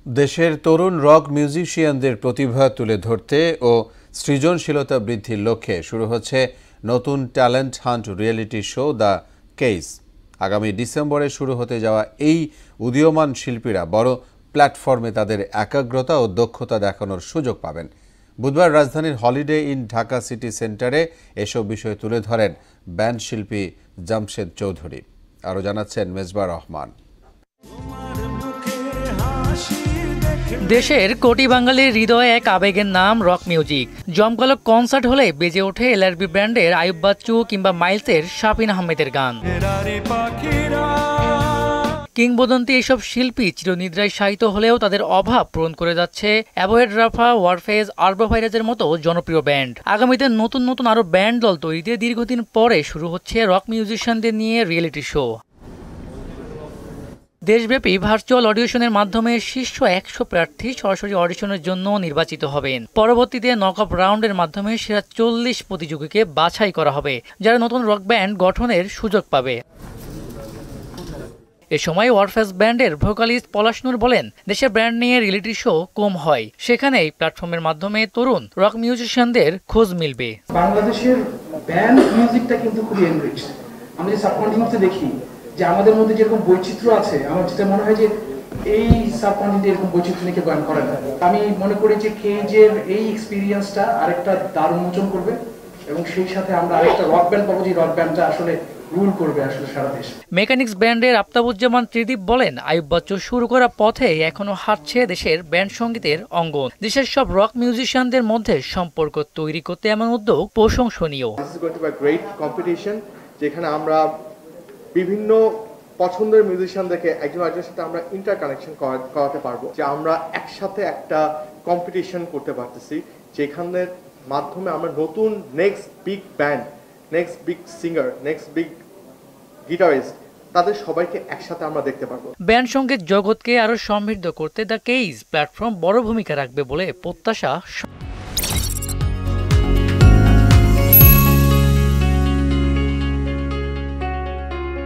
দেশের তরুণ রক মিউজিশিয়ানদের প্রতিভা তুলে ধরতে ও সৃজনশীলতা বৃদ্ধির লক্ষ্যে শুরু হচ্ছে নতুন talent hunt reality show the case. আগামী ডিসেম্বরে শুরু হতে যাওয়া এই উদীয়মান শিল্পীরা বড় প্ল্যাটফর্মে তাদের একাগ্রতা ও দক্ষতা দেখানোর সুযোগ পাবেন। বুধবার রাজধানীর হলিডে ইন ঢাকা সিটি সেন্টারে এসব বিষয় তুলে ধরেন ব্যান্ড শিল্পী জামশেদ চৌধুরী। আরও জানাচ্ছেন মেজবা রহমান। দেশের কোটি বাঙালির হৃদয়ে এক আবেগের নাম রক মিউজিক। জমকালো কনসার্ট হলে বেজে ওঠে এলআরবি ব্র্যান্ডের আয়ুব বাচ্চু কিংবা মাইলসের শাফিন আহমেদের গান। কিংবদন্তি এসব শিল্পী চিরনিদ্রায় শায়িত হলেও তাদের অভাব পূরণ করে যাচ্ছে অ্যাভয়েড রাফা, ওয়ারফেজ, আরবোভাইরাসের মতো জনপ্রিয় ব্যান্ড। আগামীতে নতুন নতুন আরও ব্যান্ড দল তৈরিতে দীর্ঘদিন পরে শুরু হচ্ছে রক মিউজিশিয়ানদের নিয়ে রিয়েলিটি শো। দেশব্যাপী ভার্চুয়াল অডিশনের মাধ্যমে শীর্ষ 100 প্রার্থী সরাসরি অডিশনের জন্য নির্বাচিত হবেন। পরবর্তীতে নকআপ রাউন্ডের মাধ্যমে সেরা 40 প্রতিযোগীকে বাছাই করা হবে, যারা নতুন রক ব্যান্ড গঠনের সুযোগ পাবে। এ সময় ওয়ারফেজ ব্যান্ডের ভোকালিস্ট পলাশ নূর বলেন, দেশে ব্র্যান্ড নিয়ে রিয়েলিটি শো কম হয়, সেখানে এই প্ল্যাটফর্মের মাধ্যমে তরুণ রক মিউজিশিয়ানদের খোঁজ মিলবে। বাংলাদেশের ব্যান্ড মিউজিকটা কিন্তু খুবই এনরিচ। আমরা যে সাবকন্টিনেন্টে দেখি যে আমাদের মধ্যে যেরকম বৈচিত্র্য আছে, আমার যেটা মনে হয় যে এই সাবকন্টিনেন্টে এরকম বৈচিত্র্য নিয়ে গান করে না। আমি মনে করি যে কেজের এই এক্সপিরিয়েন্সটা আরেকটা দ্বার উন্মোচন করবে এবং সেই সাথে আমরা আরেকটা রক ব্যান্ড পাবো, যে রক ব্যান্ডটা আসলে রুল করবে আসলে সারা দেশ। মেকানিক্স ব্যান্ডের আফতাবুজ্জামান ত্রিদীপ বলেন, আয়ুব বাচ্চু শুরু করা পথে এখনো হাঁটছে দেশের ব্যান্ড সঙ্গীতের অঙ্গন। দেশের সব রক মিউজিশিয়ানদের মধ্যে সম্পর্ক তৈরি করতে এমন উদ্যোগ প্রশংসনীয়। যেখানে আমরা বিভিন্ন পছন্দের মিউজিশিয়ানদেরকে একজন আরেকজনের সাথে আমরা ইন্টারকানেকশন করাতে পারবো, যে আমরা একসাথে একটা কম্পিটিশন করতে পারতেছি, যেখানের মাধ্যমে আমরা নতুন next big band, next big singer, next big guitarist, তাদের সবাইকে একসাথে আমরা দেখতে পারবো। ব্যান্ড সঙ্গীত জগৎকে আরো সমৃদ্ধ করতে দ্য কেইস প্ল্যাটফর্ম বড় ভূমিকা রাখবে বলে প্রত্যাশা।